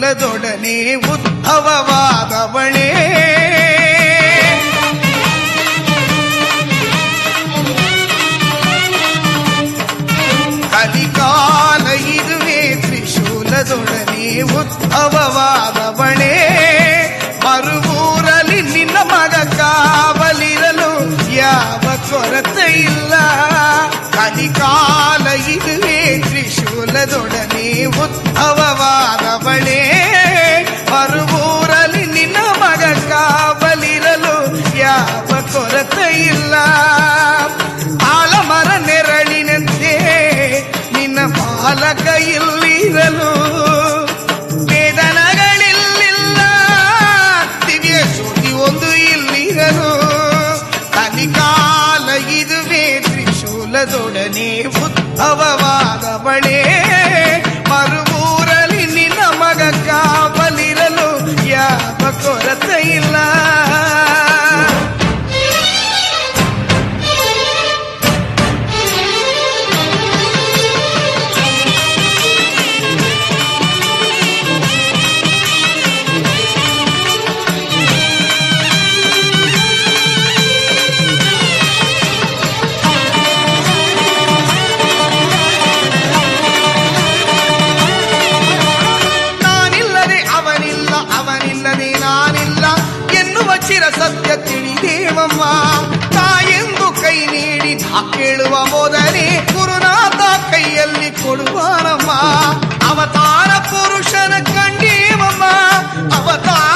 ತ್ರಿಶೂಲದೊಡನೆ ಉದ್ಭವವಾದವಳೇ. ಕಲಿಕಾಲ ಇದುವೇ ತ್ರಿಶೂಲದೊಡನೆ ಉದ್ಭವವಾದವಳೇ. ಮರುವೂರಲ್ಲಿ ನಿನ್ನ ಮಗ ಕಾವಲಿರಲು ಯಾವ ಕೊರತೆ ಇಲ್ಲ. ಕಲಿಕಾಲ ಇದುವೇ ತ್ರಿಶೂಲದೊಡನೆ ಉದ್ಭವವಾದವಳೇ. ಮರುವೂರಲ್ಲಿ ನಿನ್ನ ಮಗ ಕಾವಲಿರಲು ಯಾವ ಕೊರತೆ ಇಲ್ಲ. ಆಲಮರ ನೆರಳಿನಂತೆ ನಿನ್ನ ಬಾಲಕ ಇಲ್ಲಿರಲು ವೇದನಗಳಿಲ್ಲ. ದಿವ್ಯ ಜ್ಯೋತಿ ಒಂದು ಇಲ್ಲಿರಲು. ಕಲಿಕಾಲ ಇದುವೇ ತ್ರಿಶೂಲದೊಡನೆ ಉದ್ಭವವಾದವಳೇ. ಮರುವೂರಲ್ಲಿ ನಿನ್ನ ಮಗ ಕಾವಲಿರಲು ಯಾವ ಕೊರತೆ ಇಲ್ಲ. ಸತ್ಯ ತಿಳಿದೇವಮ್ಮ. ತಾಯೆಂದು ಕೈ ನೀಡಿ ನಾ ಕೇಳುವ ಮೊದಲೇ ಗುರುನಾಥ ಕೈಯಲ್ಲಿ ಕೊಡುವಾನಮ್ಮ. ಅವತಾರ ಪುರುಷನ ಕಂಡೇವಮ್ಮ. ಅವತಾರ